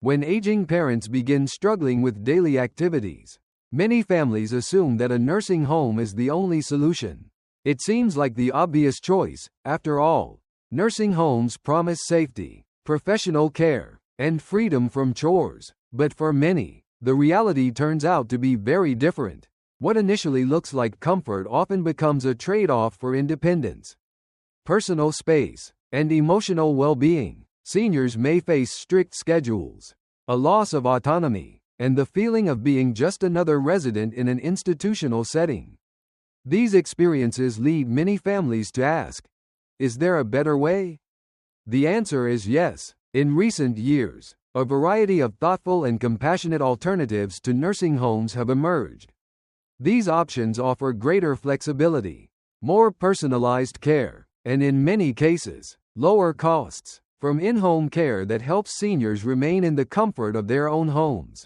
When aging parents begin struggling with daily activities, many families assume that a nursing home is the only solution. It seems like the obvious choice. After all, nursing homes promise safety, professional care, and freedom from chores. But for many, the reality turns out to be very different. What initially looks like comfort often becomes a trade-off for independence, personal space, and emotional well-being. Seniors may face strict schedules, a loss of autonomy, and the feeling of being just another resident in an institutional setting. These experiences lead many families to ask, is there a better way? The answer is yes. In recent years, a variety of thoughtful and compassionate alternatives to nursing homes have emerged. These options offer greater flexibility, more personalized care, and in many cases, lower costs. From in-home care that helps seniors remain in the comfort of their own homes,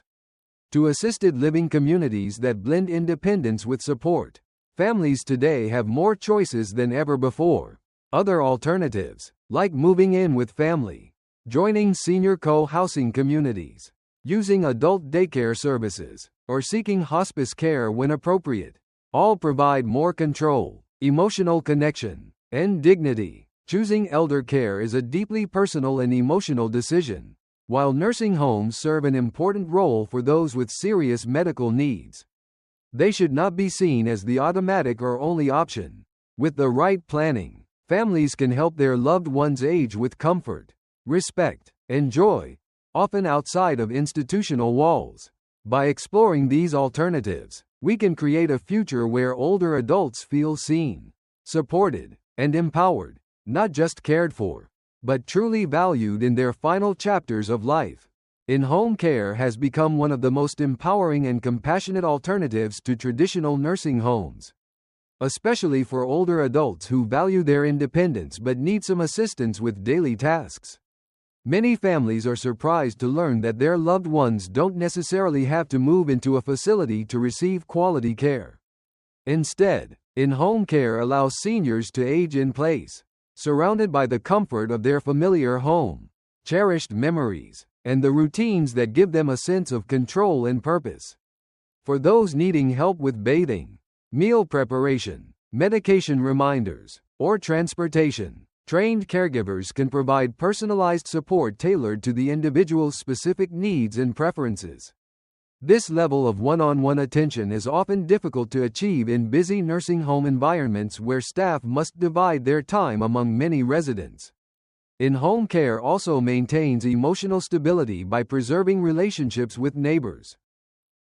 to assisted living communities that blend independence with support, families today have more choices than ever before. Other alternatives, like moving in with family, joining senior co-housing communities, using adult daycare services, or seeking hospice care when appropriate, all provide more control, emotional connection, and dignity. Choosing elder care is a deeply personal and emotional decision, while nursing homes serve an important role for those with serious medical needs. They should not be seen as the automatic or only option. With the right planning, families can help their loved ones age with comfort, respect, and joy, often outside of institutional walls. By exploring these alternatives, we can create a future where older adults feel seen, supported, and empowered, not just cared for, but truly valued in their final chapters of life. In-home care has become one of the most empowering and compassionate alternatives to traditional nursing homes, especially for older adults who value their independence but need some assistance with daily tasks. Many families are surprised to learn that their loved ones don't necessarily have to move into a facility to receive quality care. Instead, in-home care allows seniors to age in place, surrounded by the comfort of their familiar home, cherished memories, and the routines that give them a sense of control and purpose. For those needing help with bathing, meal preparation, medication reminders, or transportation, trained caregivers can provide personalized support tailored to the individual's specific needs and preferences. This level of one-on-one attention is often difficult to achieve in busy nursing home environments where staff must divide their time among many residents. In-home care also maintains emotional stability by preserving relationships with neighbors,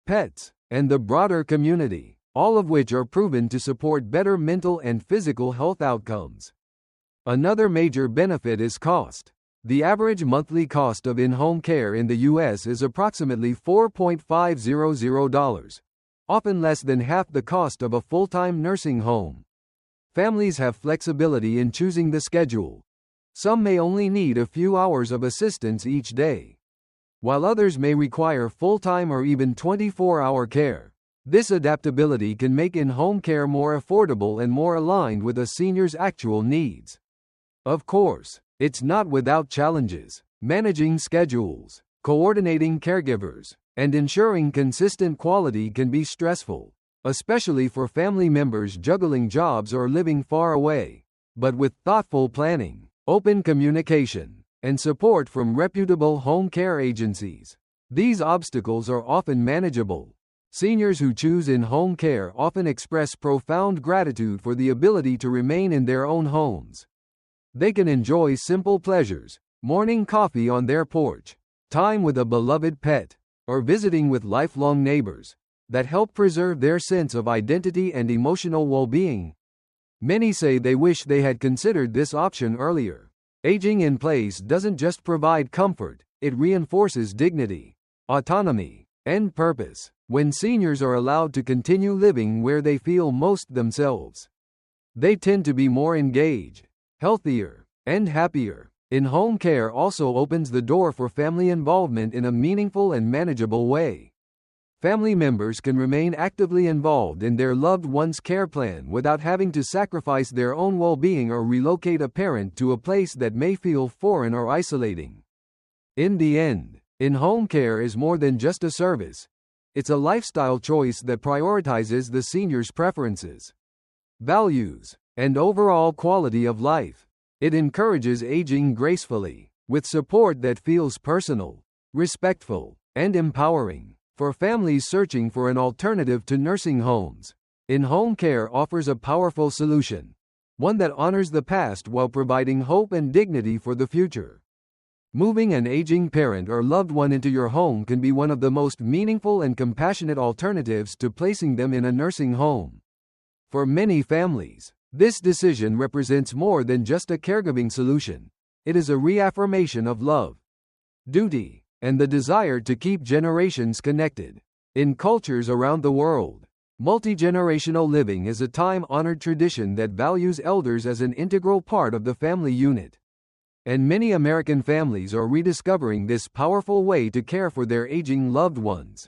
pets, and the broader community, all of which are proven to support better mental and physical health outcomes. Another major benefit is cost. The average monthly cost of in-home care in the U.S. is approximately $4.500, often less than half the cost of a full-time nursing home. Families have flexibility in choosing the schedule. Some may only need a few hours of assistance each day, while others may require full-time or even 24-hour care. This adaptability can make in-home care more affordable and more aligned with a senior's actual needs. Of course, it's not without challenges. Managing schedules, coordinating caregivers, and ensuring consistent quality can be stressful, especially for family members juggling jobs or living far away. But with thoughtful planning, open communication, and support from reputable home care agencies, these obstacles are often manageable. Seniors who choose in-home care often express profound gratitude for the ability to remain in their own homes. They can enjoy simple pleasures, morning coffee on their porch, time with a beloved pet, or visiting with lifelong neighbors, that help preserve their sense of identity and emotional well-being. Many say they wish they had considered this option earlier. Aging in place doesn't just provide comfort, it reinforces dignity, autonomy, and purpose. When seniors are allowed to continue living where they feel most themselves, they tend to be more engaged, healthier, and happier. In-home care also opens the door for family involvement in a meaningful and manageable way. Family members can remain actively involved in their loved one's care plan without having to sacrifice their own well-being or relocate a parent to a place that may feel foreign or isolating. In the end, In-home care is more than just a service. It's a lifestyle choice that prioritizes the senior's preferences, values, and overall quality of life. It encourages aging gracefully, with support that feels personal, respectful, and empowering. For families searching for an alternative to nursing homes, in-home care offers a powerful solution, one that honors the past while providing hope and dignity for the future. Moving an aging parent or loved one into your home can be one of the most meaningful and compassionate alternatives to placing them in a nursing home. For many families, this decision represents more than just a caregiving solution. It is a reaffirmation of love, duty, and the desire to keep generations connected. In cultures around the world, multigenerational living is a time-honored tradition that values elders as an integral part of the family unit. And many American families are rediscovering this powerful way to care for their aging loved ones.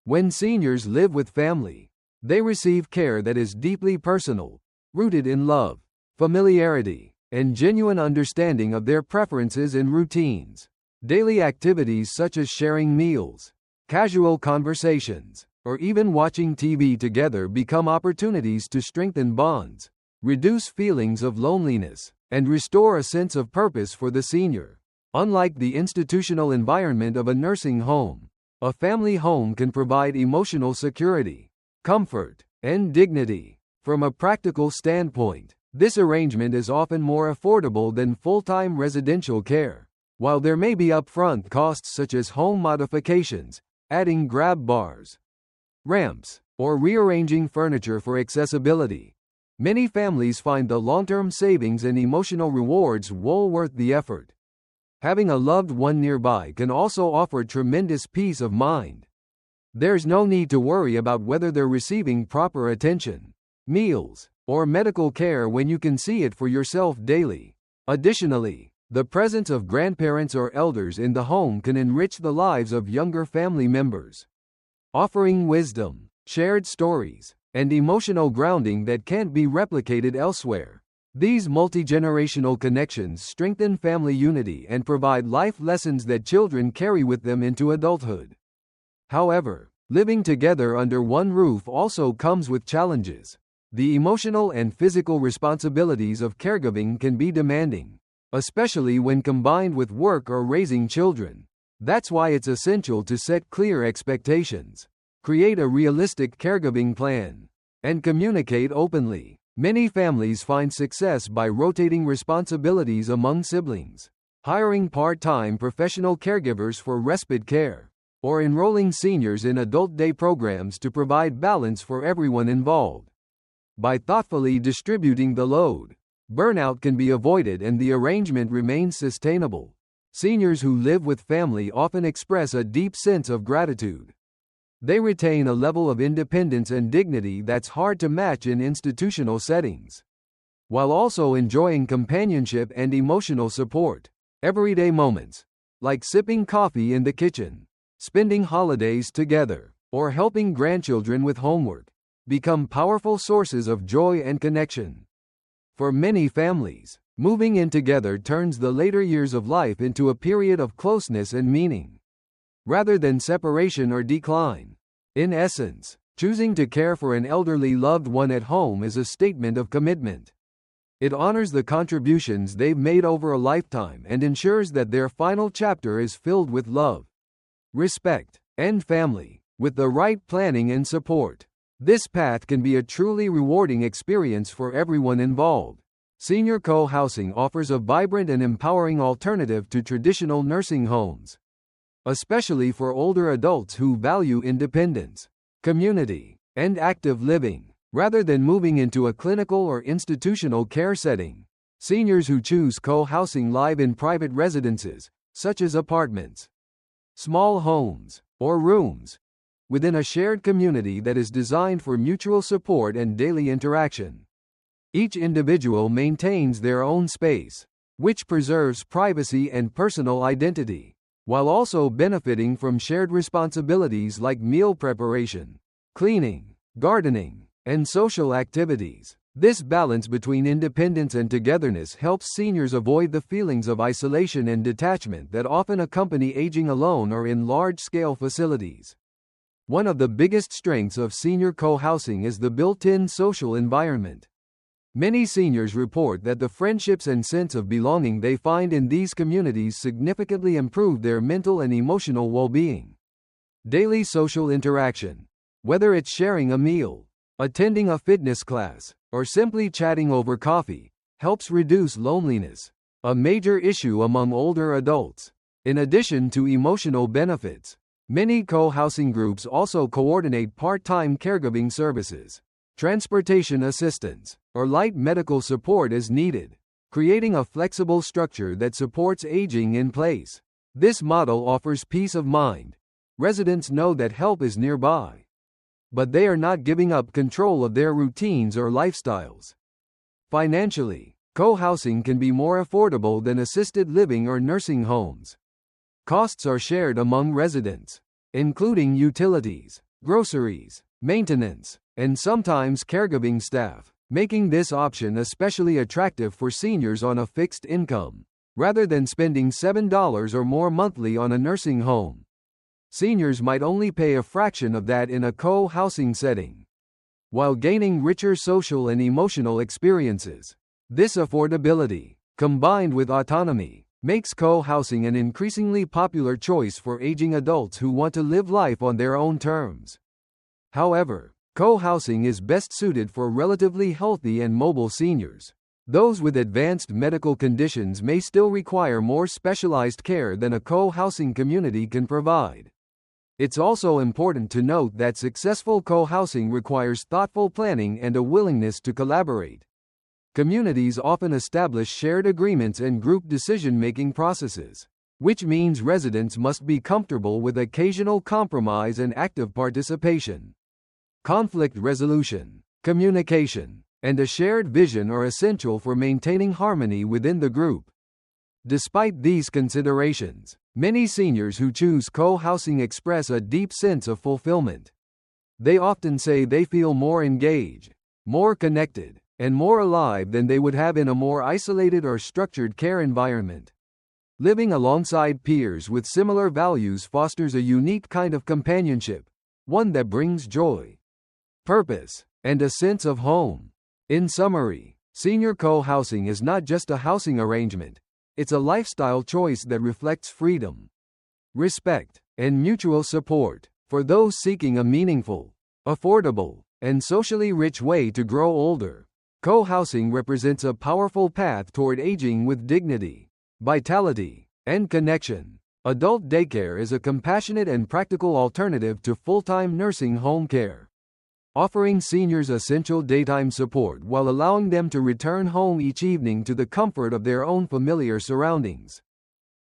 When seniors live with family, they receive care that is deeply personal, rooted in love, familiarity, and genuine understanding of their preferences and routines. Daily activities such as sharing meals, casual conversations, or even watching TV together become opportunities to strengthen bonds, reduce feelings of loneliness, and restore a sense of purpose for the senior. Unlike the institutional environment of a nursing home, a family home can provide emotional security, comfort, and dignity. From a practical standpoint, this arrangement is often more affordable than full-time residential care. While there may be upfront costs such as home modifications, adding grab bars, ramps, or rearranging furniture for accessibility, many families find the long-term savings and emotional rewards well worth the effort. Having a loved one nearby can also offer tremendous peace of mind. There's no need to worry about whether they're receiving proper attention, meals, or medical care when you can see it for yourself daily. Additionally, the presence of grandparents or elders in the home can enrich the lives of younger family members, offering wisdom, shared stories, and emotional grounding that can't be replicated elsewhere. These multi-generational connections strengthen family unity and provide life lessons that children carry with them into adulthood. However, living together under one roof also comes with challenges. The emotional and physical responsibilities of caregiving can be demanding, especially when combined with work or raising children. That's why it's essential to set clear expectations, create a realistic caregiving plan, and communicate openly. Many families find success by rotating responsibilities among siblings, hiring part-time professional caregivers for respite care, or enrolling seniors in adult day programs to provide balance for everyone involved. By thoughtfully distributing the load, burnout can be avoided and the arrangement remains sustainable. Seniors who live with family often express a deep sense of gratitude. They retain a level of independence and dignity that's hard to match in institutional settings, while also enjoying companionship and emotional support. Everyday moments, like sipping coffee in the kitchen, spending holidays together, or helping grandchildren with homework, become powerful sources of joy and connection. For many families, moving in together turns the later years of life into a period of closeness and meaning, rather than separation or decline. In essence, choosing to care for an elderly loved one at home is a statement of commitment. It honors the contributions they've made over a lifetime and ensures that their final chapter is filled with love, respect, and family. With the right planning and support, this path can be a truly rewarding experience for everyone involved. Senior co-housing offers a vibrant and empowering alternative to traditional nursing homes, especially for older adults who value independence, community, and active living. Rather than moving into a clinical or institutional care setting, seniors who choose co-housing live in private residences, such as apartments, small homes, or rooms, within a shared community that is designed for mutual support and daily interaction. Each individual maintains their own space, which preserves privacy and personal identity, while also benefiting from shared responsibilities like meal preparation, cleaning, gardening, and social activities. This balance between independence and togetherness helps seniors avoid the feelings of isolation and detachment that often accompany aging alone or in large-scale facilities. One of the biggest strengths of senior co-housing is the built-in social environment. Many seniors report that the friendships and sense of belonging they find in these communities significantly improve their mental and emotional well-being. Daily social interaction. Whether it's sharing a meal, attending a fitness class, or simply chatting over coffee, helps reduce loneliness, a major issue among older adults. In addition to emotional benefits, many co-housing groups also coordinate part-time caregiving services, transportation assistance, or light medical support as needed, creating a flexible structure that supports aging in place. This model offers peace of mind. Residents know that help is nearby, but they are not giving up control of their routines or lifestyles. Financially, co-housing can be more affordable than assisted living or nursing homes. Costs are shared among residents, including utilities, groceries, maintenance, and sometimes caregiving staff, making this option especially attractive for seniors on a fixed income, rather than spending $7 or more monthly on a nursing home. Seniors might only pay a fraction of that in a co-housing setting, while gaining richer social and emotional experiences. This affordability, combined with autonomy, makes co-housing an increasingly popular choice for aging adults who want to live life on their own terms. However, co-housing is best suited for relatively healthy and mobile seniors. Those with advanced medical conditions may still require more specialized care than a co-housing community can provide. It's also important to note that successful co-housing requires thoughtful planning and a willingness to collaborate. Communities often establish shared agreements and group decision-making processes, which means residents must be comfortable with occasional compromise and active participation. Conflict resolution, communication, and a shared vision are essential for maintaining harmony within the group. Despite these considerations, many seniors who choose co-housing express a deep sense of fulfillment. They often say they feel more engaged, more connected, and more alive than they would have in a more isolated or structured care environment. Living alongside peers with similar values fosters a unique kind of companionship, one that brings joy, purpose, and a sense of home. In summary, senior co-housing is not just a housing arrangement. It's a lifestyle choice that reflects freedom, respect, and mutual support for those seeking a meaningful, affordable, and socially rich way to grow older. Co-housing represents a powerful path toward aging with dignity, vitality, and connection. Adult daycare is a compassionate and practical alternative to full-time nursing home care, offering seniors essential daytime support while allowing them to return home each evening to the comfort of their own familiar surroundings.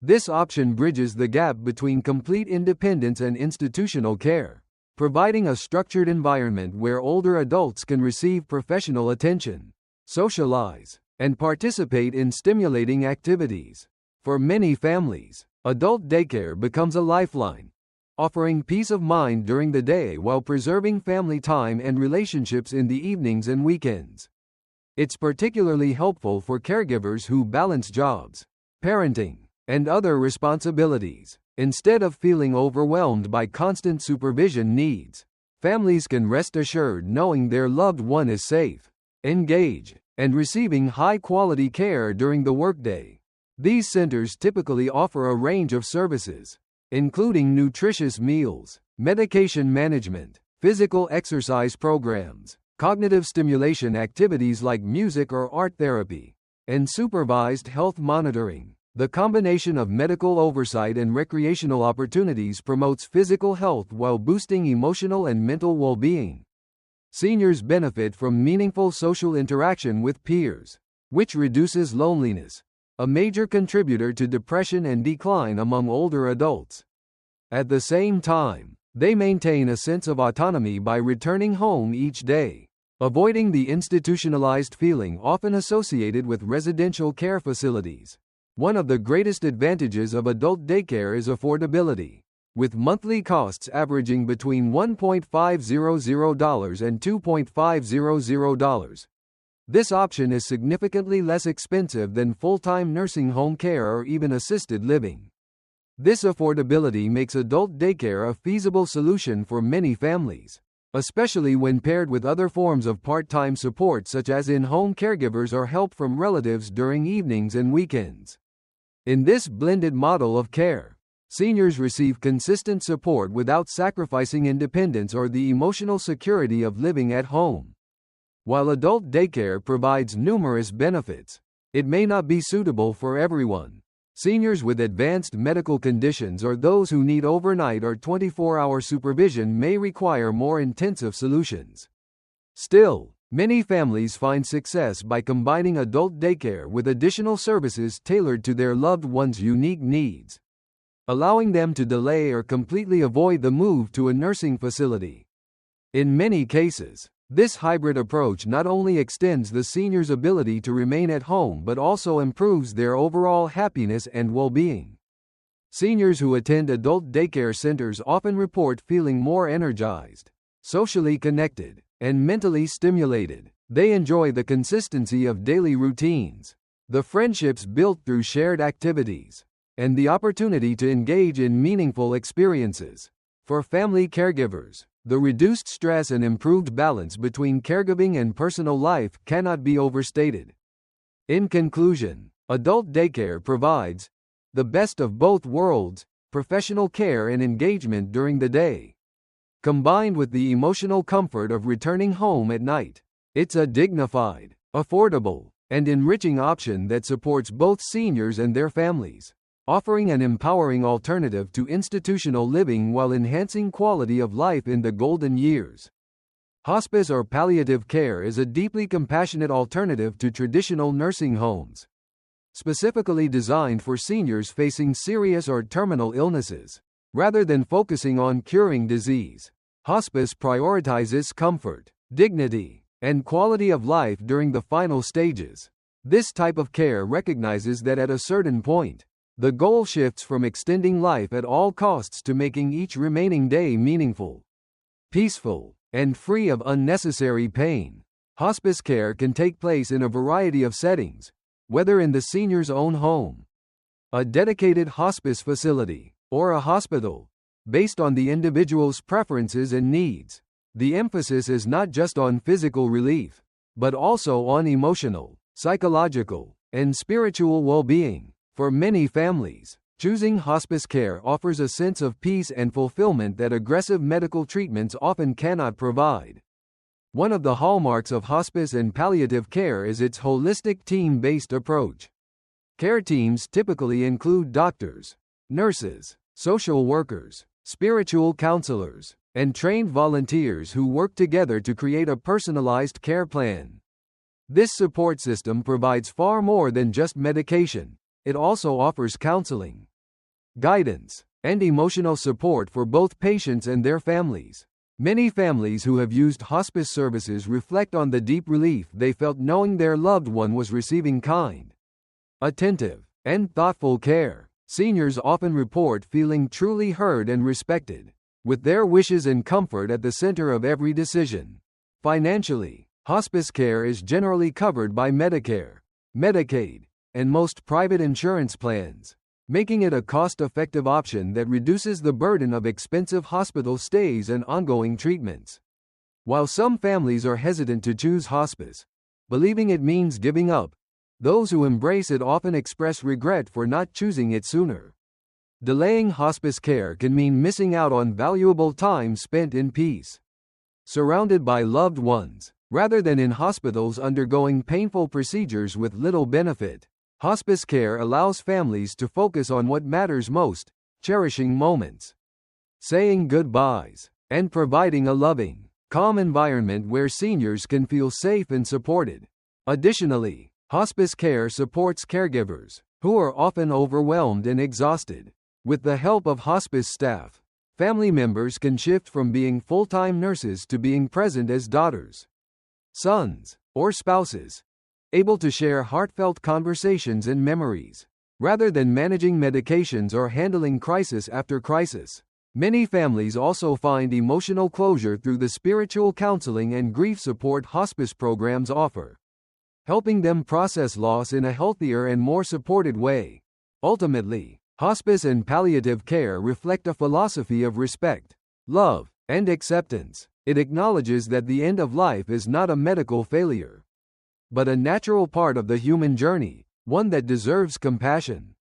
This option bridges the gap between complete independence and institutional care, providing a structured environment where older adults can receive professional attention, socialize, and participate in stimulating activities. For many families, adult daycare becomes a lifeline, offering peace of mind during the day while preserving family time and relationships in the evenings and weekends. It's particularly helpful for caregivers who balance jobs, parenting, and other responsibilities. Instead of feeling overwhelmed by constant supervision needs, families can rest assured knowing their loved one is safe, engaged, and receiving high-quality care during the workday. These centers typically offer a range of services, including nutritious meals, medication management, physical exercise programs, cognitive stimulation activities like music or art therapy, and supervised health monitoring. The combination of medical oversight and recreational opportunities promotes physical health while boosting emotional and mental well-being. Seniors benefit from meaningful social interaction with peers, which reduces loneliness, a major contributor to depression and decline among older adults. At the same time, they maintain a sense of autonomy by returning home each day, avoiding the institutionalized feeling often associated with residential care facilities. One of the greatest advantages of adult daycare is affordability, with monthly costs averaging between $1,500 and $2,500. This option is significantly less expensive than full-time nursing home care or even assisted living. This affordability makes adult daycare a feasible solution for many families, especially when paired with other forms of part-time support such as in-home caregivers or help from relatives during evenings and weekends. In this blended model of care, seniors receive consistent support without sacrificing independence or the emotional security of living at home. While adult daycare provides numerous benefits, it may not be suitable for everyone. Seniors with advanced medical conditions or those who need overnight or 24-hour supervision may require more intensive solutions. Still, many families find success by combining adult daycare with additional services tailored to their loved one's unique needs, allowing them to delay or completely avoid the move to a nursing facility. In many cases, this hybrid approach not only extends the senior's ability to remain at home but also improves their overall happiness and well-being. Seniors who attend adult daycare centers often report feeling more energized, socially connected, and mentally stimulated. They enjoy the consistency of daily routines, the friendships built through shared activities, and the opportunity to engage in meaningful experiences. For family caregivers, the reduced stress and improved balance between caregiving and personal life cannot be overstated. In conclusion, adult daycare provides the best of both worlds, professional care and engagement during the day, combined with the emotional comfort of returning home at night. It's a dignified, affordable, and enriching option that supports both seniors and their families, offering an empowering alternative to institutional living while enhancing quality of life in the golden years. Hospice or palliative care is a deeply compassionate alternative to traditional nursing homes, specifically designed for seniors facing serious or terminal illnesses. Rather than focusing on curing disease, hospice prioritizes comfort, dignity, and quality of life during the final stages. This type of care recognizes that at a certain point, the goal shifts from extending life at all costs to making each remaining day meaningful, peaceful, and free of unnecessary pain. Hospice care can take place in a variety of settings, whether in the senior's own home, a dedicated hospice facility, or a hospital, based on the individual's preferences and needs. The emphasis is not just on physical relief, but also on emotional, psychological, and spiritual well-being. For many families, choosing hospice care offers a sense of peace and fulfillment that aggressive medical treatments often cannot provide. One of the hallmarks of hospice and palliative care is its holistic team-based approach. Care teams typically include doctors, nurses, social workers, spiritual counselors, and trained volunteers who work together to create a personalized care plan. This support system provides far more than just medication. It also offers counseling, guidance, and emotional support for both patients and their families. Many families who have used hospice services reflect on the deep relief they felt knowing their loved one was receiving kind, attentive, and thoughtful care. Seniors often report feeling truly heard and respected, with their wishes and comfort at the center of every decision. Financially, hospice care is generally covered by Medicare, Medicaid, and most private insurance plans, making it a cost-effective option that reduces the burden of expensive hospital stays and ongoing treatments. While some families are hesitant to choose hospice, believing it means giving up, those who embrace it often express regret for not choosing it sooner. Delaying hospice care can mean missing out on valuable time spent in peace, surrounded by loved ones, rather than in hospitals undergoing painful procedures with little benefit. Hospice care allows families to focus on what matters most, cherishing moments, saying goodbyes, and providing a loving, calm environment where seniors can feel safe and supported. Additionally, hospice care supports caregivers, who are often overwhelmed and exhausted. With the help of hospice staff, family members can shift from being full-time nurses to being present as daughters, sons, or spouses, able to share heartfelt conversations and memories. Rather than managing medications or handling crisis after crisis, many families also find emotional closure through the spiritual counseling and grief support hospice programs offer. helping them process loss in a healthier and more supported way. Ultimately, hospice and palliative care reflect a philosophy of respect, love, and acceptance. It acknowledges that the end of life is not a medical failure, but a natural part of the human journey, one that deserves compassion,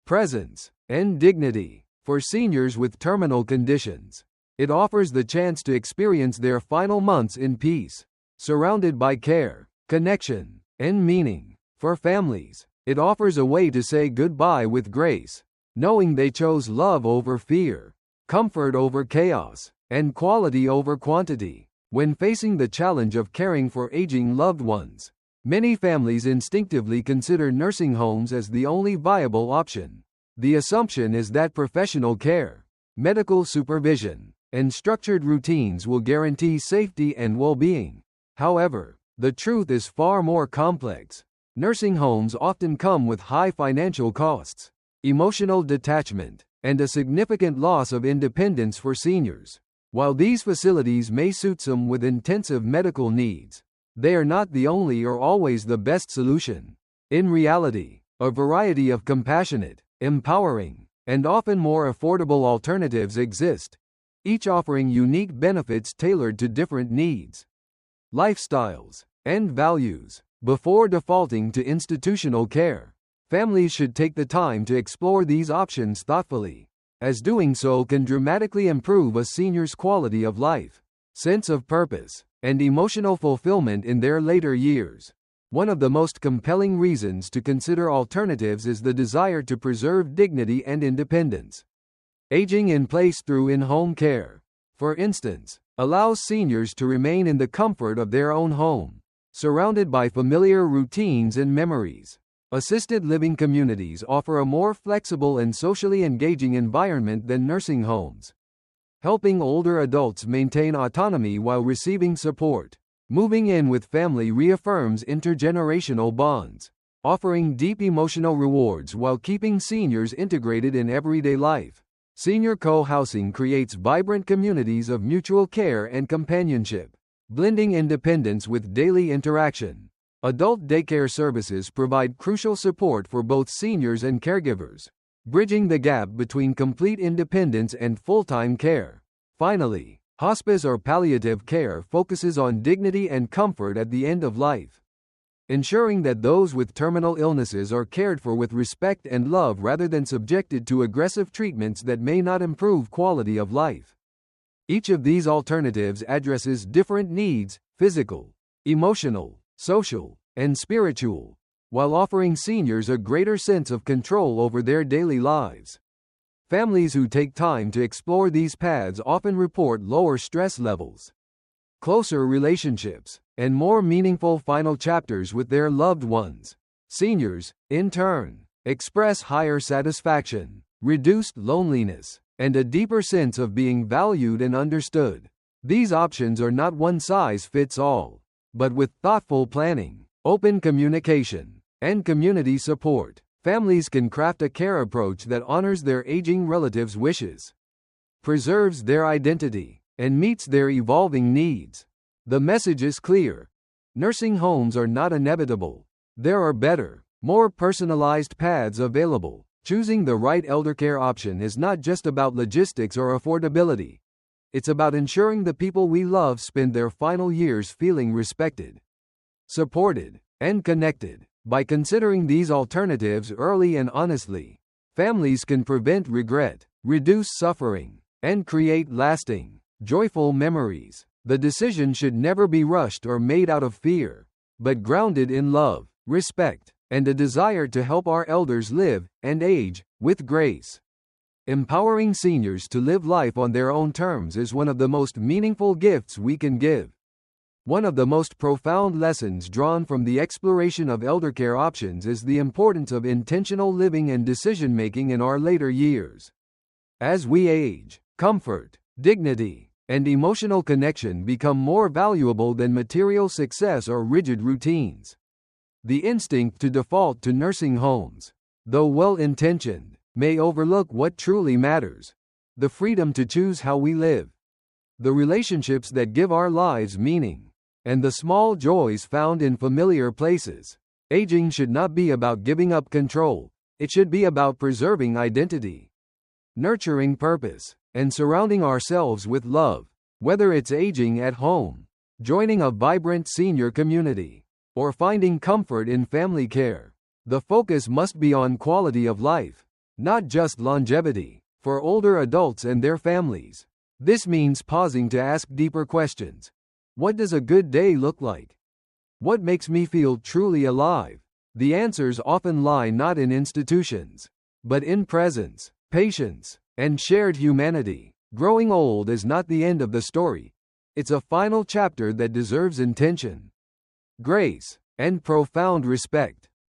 presence, and dignity. For seniors with terminal conditions, it offers the chance to experience their final months in peace, surrounded by care, connection, and meaning. For families, it offers a way to say goodbye with grace, knowing they chose love over fear, comfort over chaos, and quality over quantity. When facing the challenge of caring for aging loved ones, many families instinctively consider nursing homes as the only viable option. The assumption is that professional care, medical supervision, and structured routines will guarantee safety and well-being. However, the truth is far more complex. Nursing homes often come with high financial costs, emotional detachment, and a significant loss of independence for seniors. While these facilities may suit some with intensive medical needs, they are not the only or always the best solution. In reality, a variety of compassionate, empowering, and often more affordable alternatives exist, each offering unique benefits tailored to different needs, lifestyles, and values. Before defaulting to institutional care, families should take the time to explore these options thoughtfully, as doing so can dramatically improve a senior's quality of life, sense of purpose, and emotional fulfillment in their later years. One of the most compelling reasons to consider alternatives is the desire to preserve dignity and independence. Aging in place through in-home care, for instance, allows seniors to remain in the comfort of their own home, surrounded by familiar routines and memories. Assisted living communities offer a more flexible and socially engaging environment than nursing homes, helping older adults maintain autonomy while receiving support. Moving in with family reaffirms intergenerational bonds, offering deep emotional rewards while keeping seniors integrated in everyday life. Senior co-housing creates vibrant communities of mutual care and companionship, blending independence with daily interaction. Adult daycare services provide crucial support for both seniors and caregivers, bridging the gap between complete independence and full-time care. Finally, hospice or palliative care focuses on dignity and comfort at the end of life, ensuring that those with terminal illnesses are cared for with respect and love rather than subjected to aggressive treatments that may not improve quality of life. Each of these alternatives addresses different needs, physical, emotional, social, and spiritual, while offering seniors a greater sense of control over their daily lives. Families who take time to explore these paths often report lower stress levels, closer relationships, and more meaningful final chapters with their loved ones. Seniors, in turn, express higher satisfaction, reduced loneliness, and a deeper sense of being valued and understood. These options are not one size fits all, but with thoughtful planning, open communication, and community support, families can craft a care approach that honors their aging relatives' wishes, preserves their identity, and meets their evolving needs. The message is clear. Nursing homes are not inevitable. There are better, more personalized paths available. Choosing the right eldercare option is not just about logistics or affordability. It's about ensuring the people we love spend their final years feeling respected, supported, and connected. By considering these alternatives early and honestly, families can prevent regret, reduce suffering, and create lasting, joyful memories. The decision should never be rushed or made out of fear, but grounded in love, respect, and a desire to help our elders live and age with grace. Empowering seniors to live life on their own terms is one of the most meaningful gifts we can give. One of the most profound lessons drawn from the exploration of eldercare options is the importance of intentional living and decision-making in our later years. As we age, comfort, dignity, and emotional connection become more valuable than material success or rigid routines. The instinct to default to nursing homes, though well-intentioned, may overlook what truly matters: the freedom to choose how we live, the relationships that give our lives meaning, and the small joys found in familiar places. Aging should not be about giving up control, it should be about preserving identity, nurturing purpose, and surrounding ourselves with love. Whether it's aging at home, joining a vibrant senior community, or finding comfort in family care, the focus must be on quality of life, not just longevity. For older adults and their families, this means pausing to ask deeper questions. What does a good day look like? What makes me feel truly alive? The answers often lie not in institutions, but in presence, patience, and shared humanity. Growing old is not the end of the story. It's a final chapter that deserves intention, grace, and profound respect.